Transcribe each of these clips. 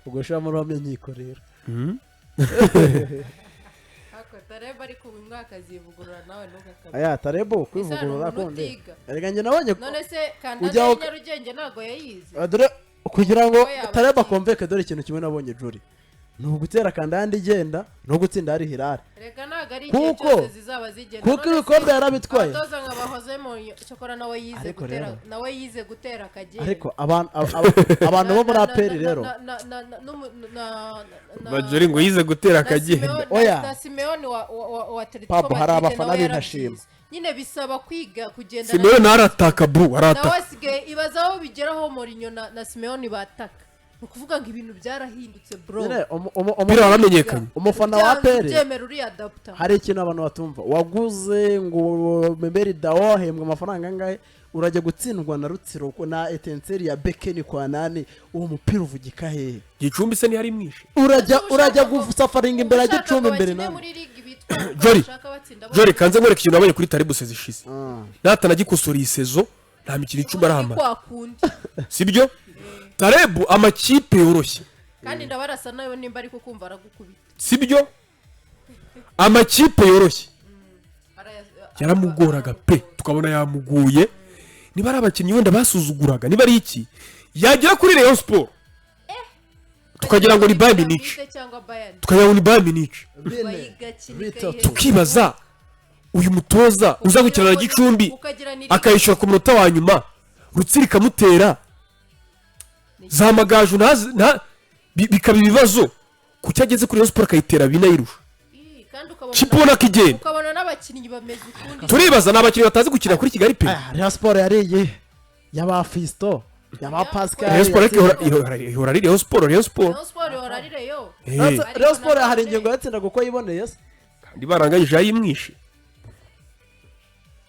ubwo shama nyiko rero ako Tarebo ari ku mwaka zivugurura nawe nugakaba aya Tarebo kwivugurura konde erega nge nabonye none se kandanda Nyarugenge nago yayize dore kugira ngo Tarebo akomveke dore ikintu kimwe nabonye juri nugutera kandanda igenda no gutsinda ari Hilal rega naga ari igihe cyose zizaba zigenda kuko ibikombe yarabitwaye atoza nk'abahozemo cyokora nawe yize gutera akagenda ariko abantu bo muri aperi rero bajuri ngo yize gutera akagenda oya na Simeone wa Atletico hari abafana b'intashima nyine bisaba kwiga kugenda Simeone arataka bro arataka nawe sigaye ibazaho bigeraho Mourinho na Simeone bataka ukuvuga ngo ibintu byarahindutse bro bira aramenyekanye umufana wa aperi byemera uri adapter hari ikintu abantu batumva waguze ngo memberi dawo hembwa amafaranga ngahe urajya gutsindwa na Rutsiro na Etenseri ya Bekeni kwa nani uwo mupira uvugika hehe Gicumbi se ni hari mwishe urajya gusafaringa imbere ya Gicumbi imbere nani Jori kanze ngoreka ikintu nabonye kuri Tarebo sezishize natana gikosora isezo nta mikino icuma arahama sibyo Tarebo amakipe yoroshye kandi ndabarasa nayo nimba ariko kumva aragukubita sibyo amakipe yoroshye yaramugoraga pe tukabona yamuguye niba ari abakinnyi wenda basuzuguraga niba ari iki yagera kuri Rayon Sport tukagira ngo ni Bayern Munich tukagira ngo ni Bayern Munich tukibaza uyu mutoza uza gukina na Gicumbi akayishura ku munota wa nyuma Rutsiro kamutera za magaju bikaba ibibazo kucyageze kuri Rayon Sport akayitera binayirusha Chipona kigenda ukabona n'abakinnyi bameze ukundi turibaza n'abakinnyi batazi gukina kuri Kigali pe Rayon Sport yariye yaba Fisto yaba Pascal Rayon Sport ihora ari Rayon Sport Rayon Sport ihora ari Rayon Sport hari ingingo yatsinda kuko yiboneye se kandi barangayije ayimwishe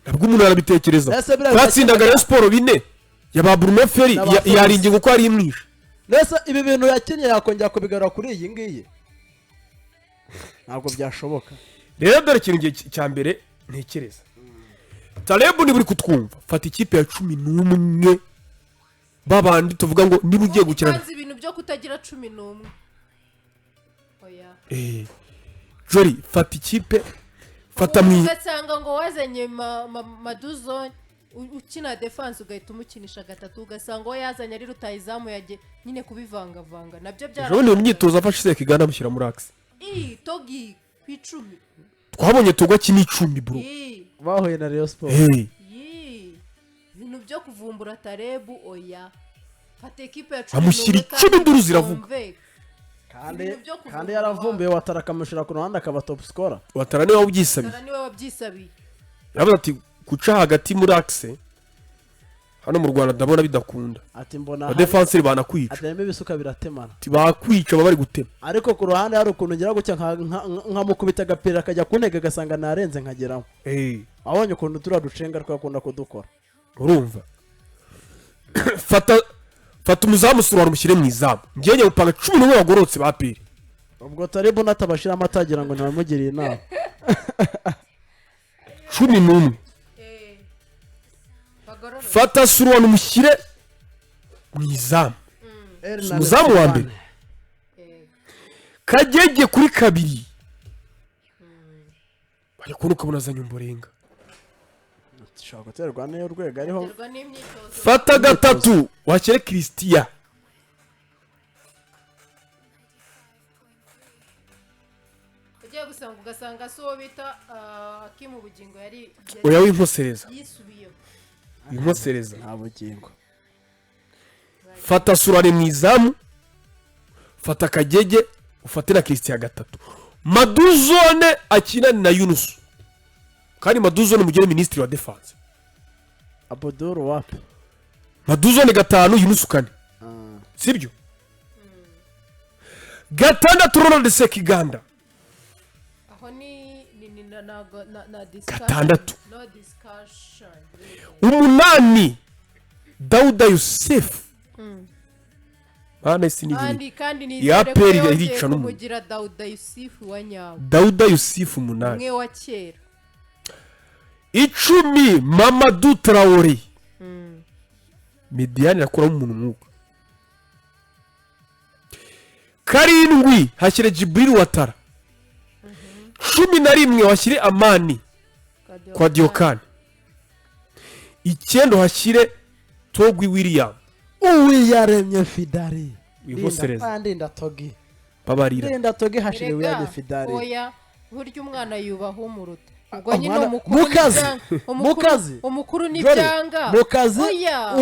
nabwo umuntu arabitekereza batsindaga Rayon Sport bine yaba Bruno Ferry yari ingingo ko ari imwishe nese ibi bintu yakinnye yakongera kubigarura kuri iyi ngiyi ntabwo byashoboka rero dore ikintu cya mbere ntekereza Tarebo ni buri kutwumva fata ikipe ya 11 babandi tuvuga ngo niba ugiye gukina banzi ibintu byo kutagira 11 oya Jori fata ikipe fata ugasanga ngo wazanye Madou ukina defense ugahita umukinisha gatatu ugasanga we yazanye ari rutayizamu yaje nyine kubivanga vanga nabyo byara Joni imyitozo afashe Sekigana amushyira muri axe togi kwicumi twabonye tugwa kini 10 bro bahoye na Rayon Sport ibintu byo kuvumbura Tarebo oya fata equipe ya 10 amushyira 10 nduru ziravuga kandi yaravumbuye Watara akamushira ku ruhande akaba top scorer Watara niwe wabyisabiye yavuze ati guca hagati muri axe hano mu Rwanda ndabona bidakunda ati mbona defenseur banakwica ateme bisuka biratemana bakwica bari gutema ariko ku ruhande hari ukuntu ngira gucya nka mukubita agapira akajya kuntega gasanga narenze nkageraho abonye ukuntu turaducenga twakunda kudukora urumva fata umuzamu sura rumushyire mu izamu ngiye gupanga 11 bagorotse ba piri ubwo Tarebo natabashira amatagira ngo nabamugiriye inama 11 fata sura rumushyire mu izamu umuzamu wa mbere kagege kuri kabiri bari kunuka bunazanye umborenga shaka guterwa n'yo rwego ariho fata gatatu wakere Christian ugiye gusanga ugasanga so bita Akimu Bugingo yari oya w'imposereza yisubiye imposereza nta bugingo fata surare mu izamu fata kagege ufate na Christian gatatu Madou akina na Yunus kandi Madou mugire ministre wa defense Abdul Wap Madou gatanu Yunus kane sibyo gatandatu Ronald Sekiganda aho ni gatandatu no discussion umunani Dauda Yusuf bana sinigiri kandi ni ya peri irica no mugira Dauda Yusuf wanyawe Dauda Yusuf umunani mwe wa kera 10 Mamadou Traoré Mediane yakora umuntu mwuka karindwi hashyire Jibril Watara 11 hashyire Amani kwa Diokane 9 hashyire Togwi William uwiyaremye Fidari wihosereza ndinda Togi babarira ndinda Togi hashyire uwiyaremye Fidari oya burya umwana yubaha umuruta ubwo nyine umukuru n'ibyanga mukazi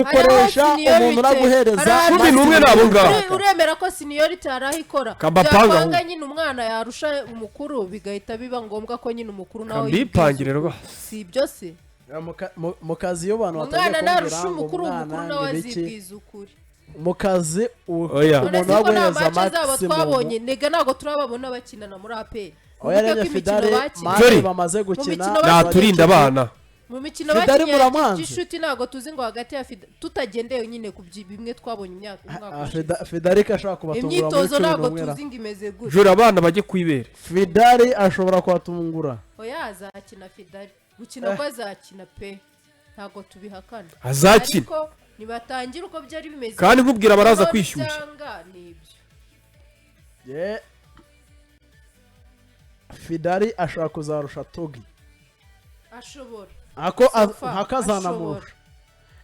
ukoresha umuntu uraguhereza 11 nabo ngaho uremera ko seniority arahikora byapanga nyine umwana yarusha umukuru bigahita biba ngombwa ko nyine umukuru nawe yipangire rwa si ibyo se mukazi yo bantu batagiye umwana narusha umukuru nawe azibwiza ukuri mukazi umuntu waguhereza maximum twabonye nega ntago turababona bakinana muri APR oyaremye Fidari mari bamaze gukina naturinda abana mu mikino bakinye gishuti ntago tuzi ngo hagati ya tutagendeye nyine ku bimwe twabonye imyaka Fidari kashaka kubatungura imyitozo ntago tuzi ngo imeze gute jora abana bajye kwibera Fidari ashobora kubatungura oya azakina Fidari gukina ko azakina pe ntago tubihakana azakina ariko nibatangira uko byari bimeze kandi nkubwira baraza kwishyushya Fidari ashobora kuzarusha Togi ashobora hakazanamurusha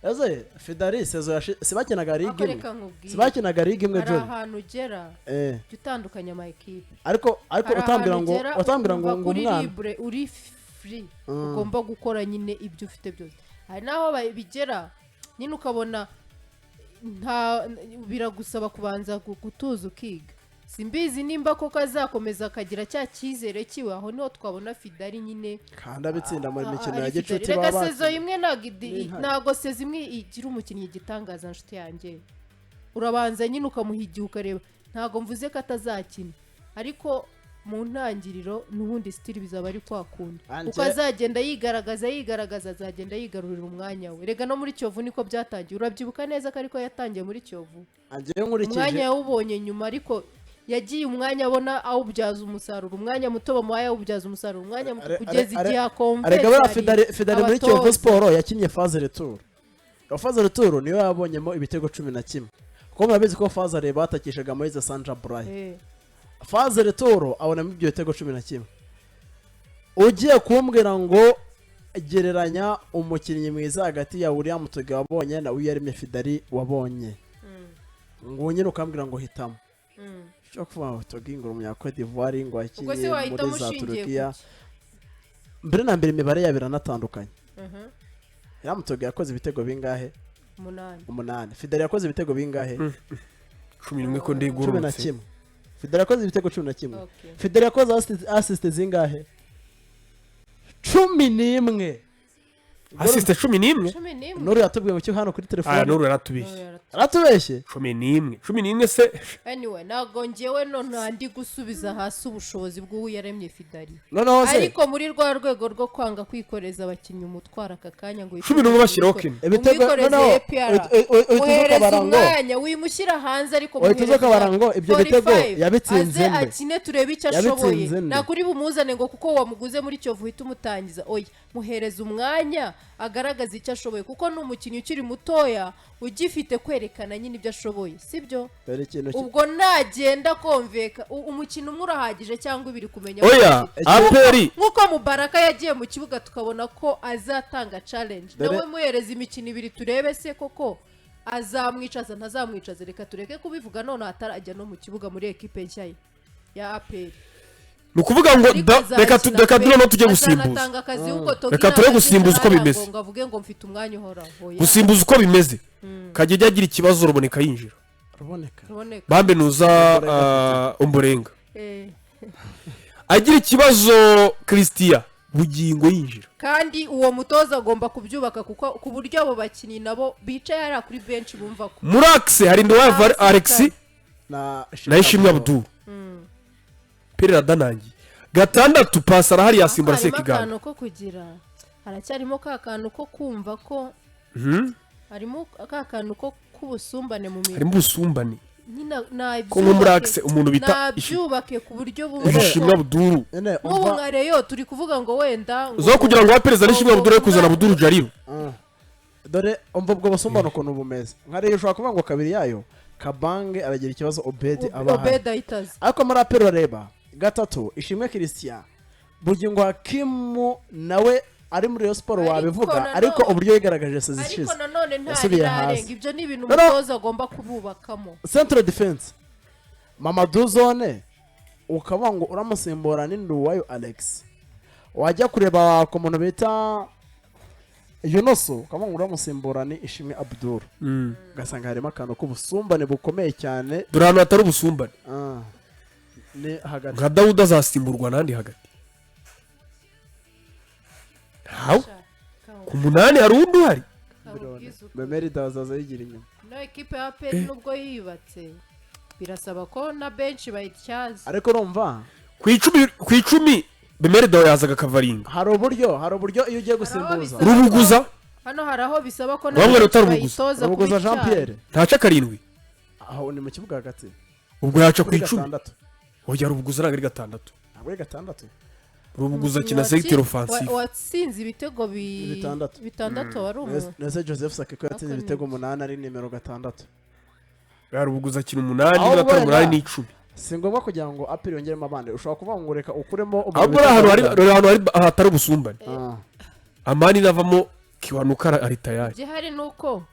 eze Fidari sezo sibakinaga sibakinaga ligue imwe John ahantu ugera dutandukanya ama equipe ariko utambira ngo umwana uri free ugomba gukora nyine ibyo ufite byose hari naho bigera nyine ukabona biragusaba kubanza gutuza ukiga simbizi nimba koko azakomeza akagira cya cyizere kiwe aho niho twabona Fidari nyine kandi abitsinda mu mikino ya gicuti rega sezo imwe ntago sezo imwe igira umukinnyi gitangaza nshuti yanjye urabanza nyine ukamuhigiye ukareba ntago mvuze ko atazakina ariko mu ntangiriro n'ubundi stili bizaba ari kwakunda uko azagenda yigaragaza azagenda yigarurira umwanya we rega no muri Kiyovu niko byatangiye urabyibuka neza ko ariko yatangiye muri Kiyovu umwanya yawubonye nyuma ariko yagiye umwanya abona awubyaza umusaruro umwanya muto bamuhaye awubyaza umusaruro umwanya muto kugeza igihe akombe arega Fidari muri Kiyovu Sport yakinnye phase retour phase retour niyo yabonyemo ibitego 11 kuko murabizi ko phase reba atakishaga Moise Sanja Brahe phase retour abona ibyo bitego 11 ugiye kumbwira ngo gereranya umukinnyi mwiza hagati ya William Togi wabonye na Uyaremye Fidari wabonye ngo nyine ukambwira ngo hitamo cyo kuva Togi ngo umunya Cote d'Ivoire ngo akinye muri za Turukiya mbere na mbere imibare yabiranatandukanye William Togi yakoze ibitego bingahe 8 Fidari yakoze ibitego bingahe 11 ko ndigurutse Fidari yakoze ibitego 11 Fidari yakoze assist zingahe 11 assist 11 Nuru yatubwiye mu cyo hano kuri telefone Nuru yaratubeshye aratubeshye 11 se anyway nago ngewe ntandi gusubiza hasi ubushobozi bw'Uyaremye Fidari ariko muri rwa rwego rwo kwanga kwikoreza abakinnyi umutwara akakanya ngo 11 bashyiraho kine ibitego umwanya wimushyira hanze ariko muhereza kabarango ibyo bitego yabitsinze akine turebe icyo ashoboye nakuri bumuzane ngo kuko wamuguze muri Kiyovu uhita umutangiza oya muhereza umwanya agaragaza icyo ashoboye kuko n'umukinnyi ukiri mutoya ugifite kwerekana nyine ibyo ashoboye sibyo ubwo nagenda konveka umukino umwe urahagije cyangwa ibiri kumenya oya aperi nkuko Mubaraka yagiye mu kibuga tukabona ko azatanga challenge nawe muhereza imikino ibiri turebe se koko azamwicaza ntazamwicaza reka tureke kubivuga none atarajya no mu kibuga muri equipe nshya ya aperi nukuvuga ngo reka duno tujye gusimbuza reka ture gusimbuza uko bimeze ngo avuge ngo mfite umwanya uhora gusimbuza uko bimeze kajya agira ikibazo ruboneka yinjira bambe nuza umburenga agira ikibazo Christian bugingo yinjira kandi uwo mutoza agomba kubyubaka kuko ku buryo abo bakinnyi nabo bicaye ari kuri bench bumva ko muri axe hari Ndwa Alex na Ishimwe Abdul Perera danangi gatandatu pasara hari yasimbura Sekiganda ko kugira haracyarimo kakantu ko kumva ko harimo kakantu ko kubusumbane mu mirimo harimo ubusumbane ko muri axe umuntu bita nabyubake ku buryo bumva Ishimwe Abdul ubu nkareyo turi kuvuga ngo wenda zo kugira ngo apereza n'Ishimwe Abdul kuzana Abdul Jalil dore umva ubwo busumbane ukuntu bumeze nkareyo ushobora kuvuga ngo kabiri yayo Kabange aragira ikibazo Obedi ahitaze ariko muri apero reba gatatu Ishimwe Christian bugingo Hakimu nawe ari muri Rayon Sport wabivuga ariko uburyo yigaragaje sezishize ariko nanone ntari ibyo ni ibintu umutoza agomba kububakamo central defense Madou zone ukaba ngo uramusimbura n'Nduwayo Alex wajya kureba ku muntu bita Yunoso ukaba ngo uramusimbura ni Ishimwe Abdul gasanga harimo akantu k'ubusumbane bukomeye cyane dore ahantu hatari ubusumbane ni hagati nka Dawuda azasimburwa n'andi hagati hawo ku munani hari undi uhari Bemeri dazaza yigira inyuma no equipe ya APR nubwo yibatse birasaba ko na bench bayityaza ariko urumva ku 10 Bemeri dawo yazaga kavaringa hari uburyo iyo ugiye gusimbuza Rubuguza hano hari aho bisaba ko na bayitoza Rubuguza Jean Pierre ntaca karindwi aho ni mu kibuga hagati ubwo yaca ku 10 oya Rubuguza ari gatandatu ntabwo ari gatandatu Rubuguza kina sector offensive watsinze ibitego bitandatu wari umuntu nese Joseph Sakiko yatsinze ibitego 8 ari nimero 6 Rubuguza kina 8 n'atari 8 n'icumi si ngombwa kugira ngo apiri yongeremo abandi ushobora kuvuga ngo reka ukuremo ahantu hatari ubusumbane amani navamo kiwanuka ari tayari gihari nuko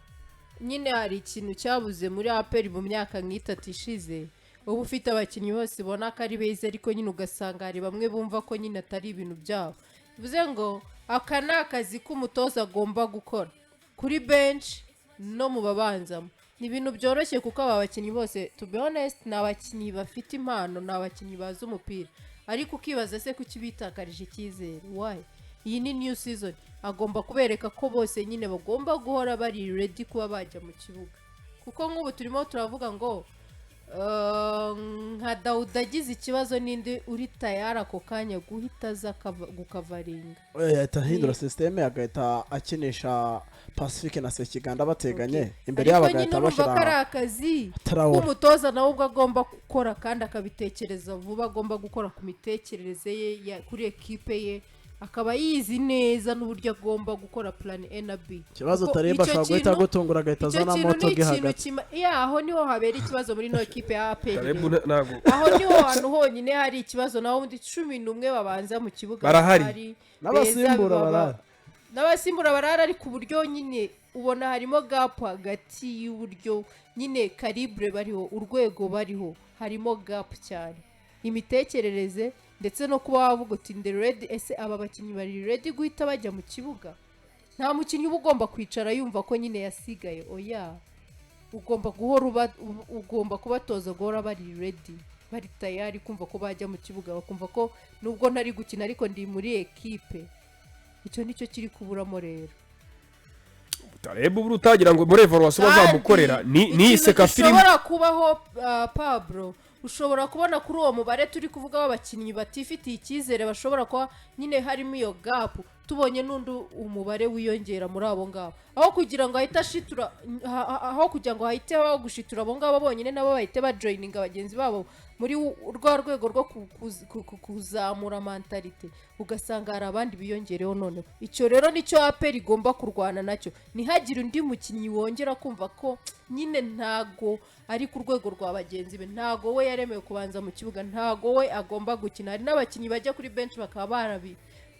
nyine hari ikintu cyabuze muri aperi mu myaka nk'itatu ishize ubu ufite abakinnyi bose ubona ko ari beza ariko nyine ugasanga hari bamwe bumva ko nyine atari ibintu byabo bivuze ngo aka ni akazi k'umutoza agomba gukora kuri bench no mu babanzamo ni ibintu byoroshye kuko aba bakinnyi bose to be honest ni abakinnyi bafite impano ni abakinnyi bazi umupira ariko ukibaza se kuki bitakarije icyizere why iyi ni new season agomba kubereka ko bose nyine bagomba guhora bari ready kuba bajya mu kibuga kuko nk'ubu turimo turavuga ngo nka Dawuda agize ikibazo n'indi uri tayari ako kanya guhita aza gukavaringa yahita ahindura systeme agahita akinisha Pacifique na Sekiganda bateganye imbere yabo agahita bashira ariko nyine akazi k'umutoza nawe ubwo agomba gukora kandi akabitekereza vuba agomba gukora ku mitekerereze ye kuri ekipe ye akaba yizi neza n'uburyo agomba gukora plan A na B kibazo tareba ashobora guhita gutungura agahita zana moto gihagaze aho niho habera ikibazo muri no ekipe ya APR aho niho hantu honyine hari ikibazo naho undi 11 babanza mu kibuga barahari n'abasimbura barahari ariko uburyo nyine ubona harimo gap hagati y'uburyo nyine calibre bariho urwego bariho harimo gap cyane imitekerereze ndetse no kuba wavuga uti ndi ready ese aba bakinnyi bari ready guhita bajya mu kibuga nta mukinnyi uba ugomba kwicara yumva ko nyine yasigaye oya ugomba kubatoza guhora bari ready bari tayari kumva ko bajya mu kibuga bakumva ko nubwo ntari gukina ariko ndi muri ekipe icyo nicyo kiri kuburamo rero utareba ubu utagira ngo muri evaluation bazamukorera ni iseka film ushobora kubaho Pablo ushobora kubona kuri uwo mubare turi kuvuga w'abakinnyi batifitiye icyizere bashobora kuba nyine harimo iyo gap tubonye n'undi umubare wiyongera muri abo ngabo aho kugira ngo ahite ashitura aho kugira ngo ahite gushitura abo ngabo bonyine nabo bahite bajoininga abagenzi babo muri urwa rwego rwo kuzamura mentalite ugasanga hari abandi biyongereho none icyo rero nicyo APR igomba kurwana nacyo ntihagire undi mukinnyi wongera kumva ko nyine ntago ari ku rwego rwa bagenzi be ntago we yaremewe kubanza mu kibuga ntago we agomba gukina hari n'abakinnyi bajya kuri bench bakaba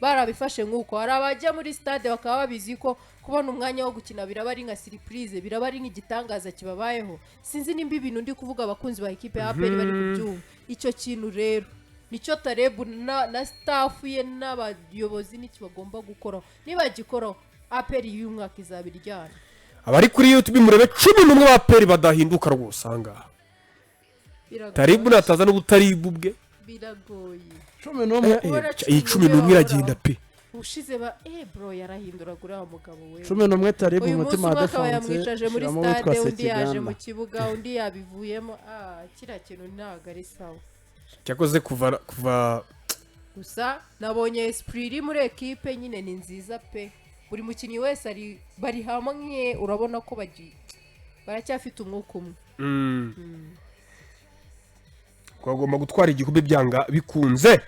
barabifashe nk'uko hari abajya muri stade bakaba babizi ko kubona umwanya wo gukina biraba ari nka surprise biraba ari nk'igitangaza kibabayeho sinzi nimba ibintu ndi kuvuga abakunzi ba ekipe ya APR bari kubyumva icyo kintu rero nicyo tarebu na staff ye n'abayobozi n'icyo bagomba gukora nibagikoraho APR y'uyu mwaka izabiryana abari kuri YouTube murebe 11 ba APR badahinduka rwose ahangaha taribu nataza n'ubutaribu bwe biragoye 11 iragenda pe ushize bro yarahinduragura umugabo we 11 taribu umutima wa defense yamwicaje muri stade undi yaje mu kibuga undi yabivuyemo kira kintu ntago ari sawa cyakoze kuva gusa nabonye esprit iri muri ekipe nyine ni nziza pe buri mukinnyi wese bari hamwe urabona ko baracyafite umwuka umwe kwagomba gutwara igikombe byanga bikunze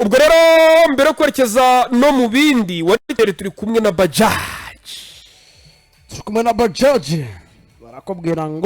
ubwo rero mbere yo kwerekeza no mu bindi wariteri turi kumwe na Bajaj barakubwira ngo